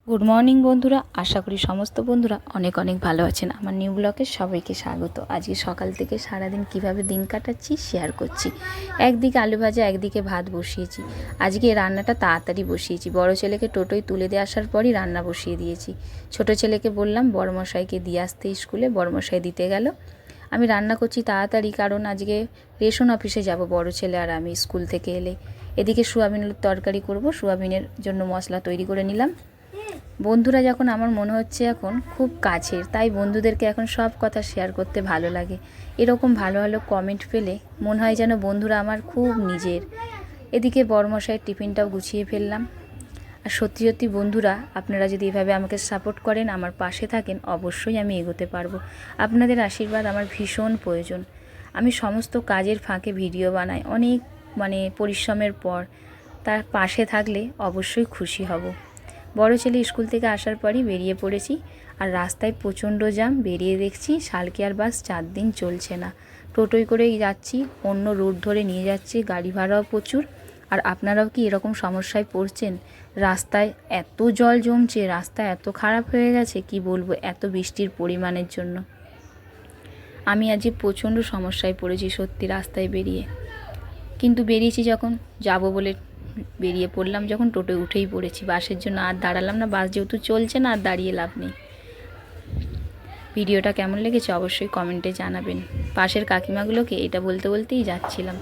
Good morning বন্ধুরা, আশা করি সমস্ত বন্ধুরা অনেক অনেক ভালো আছেন। আমার নিউ ব্লগে সবাইকে স্বাগত। আজকে সকাল থেকে সারাদিন কিভাবে দিন কাটাচ্ছি শেয়ার করছি। একদিকে আলু ভাজা, একদিকে ভাত বসিয়েছি। আজকে রান্নাটা তাড়াতাড়ি বসিয়েছি। বড় ছেলেকে টোটোয় তুলে দিয়ে আসার পরই রান্না বসিয়ে দিয়েছি। ছোট ছেলেকে বললাম বড়মশাইকে দিয়ে আসতে স্কুলে, বড়মশাই দিতে গেল। আমি রান্না করছি তাড়াতাড়ি, কারণ আজকে রেশন অফিসে যাব বড় ছেলে আর আমি স্কুল থেকে এলে। এদিকে সোয়াবিনের তরকারি করব, সোয়াবিনের জন্য মশলা তৈরি করে নিলাম। বন্ধুরা যখন আমার মনে হচ্ছে এখন খুব কাছের, তাই বন্ধুদেরকে এখন সব কথা শেয়ার করতে ভালো লাগে। এরকম ভালো ভালো কমেন্ট পেলে মনে হয় যেন বন্ধুরা আমার খুব নিজের। এদিকে বড়মশাইয়ের টিফিনটাও গুছিয়ে ফেললাম। আর সত্যি সত্যি বন্ধুরা, আপনারা যদি এভাবে আমাকে সাপোর্ট করেন, আমার পাশে থাকেন, অবশ্যই আমি এগোতে পারবো। আপনাদের আশীর্বাদ আমার ভীষণ প্রয়োজন। আমি সমস্ত কাজের ফাঁকে ভিডিও বানাই অনেক পরিশ্রমের পর, তার পাশে থাকলে অবশ্যই খুশি হব। বড় ছেলে স্কুল থেকে আসার পরই বেরিয়ে পড়েছি। আর রাস্তায় প্রচণ্ড জ্যাম। বেরিয়ে দেখছি শালকিয়ার বাস 4 দিন চলছে না। টোটোয় করেই যাচ্ছি, অন্য রুট ধরে নিয়ে যাচ্ছে, গাড়ি ভাড়াও প্রচুর। আর আপনারাও কি এরকম সমস্যায় পড়ছেন? রাস্তায় এত জল জমছে, রাস্তা এত খারাপ হয়ে গেছে, কি বলবো, এত বৃষ্টির পরিমাণের জন্য আমি আজকে প্রচণ্ড সমস্যায় পড়েছি সত্যি রাস্তায় বেরিয়ে। কিন্তু বেরিয়েছি যখন, যাব বলে বেরিয়ে পড়লাম, যখন টোটোয় উঠেই পড়েছি। বাসের জন্য আর দাঁড়ালাম না, বাস যেহেতু চলছে না আর দাঁড়িয়ে লাভ নেই। ভিডিওটা কেমন লেগেছে অবশ্যই কমেন্টে জানাবেন। পাশের কাকিমাগুলোকে এটা বলতে বলতেই যাচ্ছিলাম।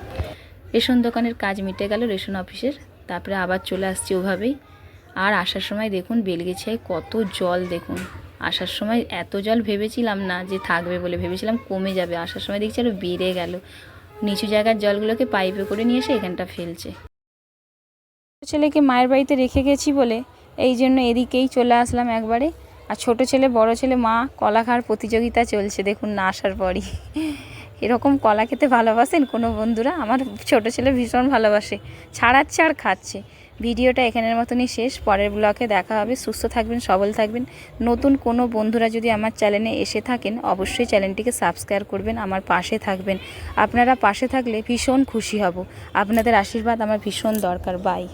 রেশন দোকানের কাজ মিটে গেল, রেশন অফিসের, তারপরে আবার চলে আসছি ওভাবেই। আর আসার সময় দেখুন বেলগেছিয়ায় কত জল, দেখুন। আসার সময় এত জল ভেবেছিলাম না যে থাকবে বলে, ভেবেছিলাম কমে যাবে, আসার সময় দেখছি আরও বেড়ে গেল। নিচু জায়গার জলগুলোকে পাইপে করে নিয়ে এসে এখানটা ফেলছে। ছেলেকে মায়ের বাড়িতে রেখে গেছি বলে এই জন্য এদিকেই চলে আসলাম একবারে। আর ছোট ছেলে বড় ছেলে মা কলা খাওয়ার প্রতিযোগিতা চলছে, দেখুন না আসার পরই। এরকম কলা খেতে ভালোবাসেন কোনো বন্ধুরা? আমার ছোট ছেলে ভীষণ ভালোবাসে, ছাড়াচ্ছে আর খাচ্ছে। ভিডিওটা এখানের মতনই শেষ। পরের ব্লগে দেখা হবে। সুস্থ থাকবেন, সবল থাকবেন। নতুন কোনো বন্ধুরা যদি আমার চ্যানেলে এসে থাকেন, অবশ্যই চ্যানেলটিকে সাবস্ক্রাইব করবেন, আমার পাশে থাকবেন। আপনারা পাশে থাকলে ভীষণ খুশি হব। আপনাদের আশীর্বাদ আমার ভীষণ দরকার। বাই।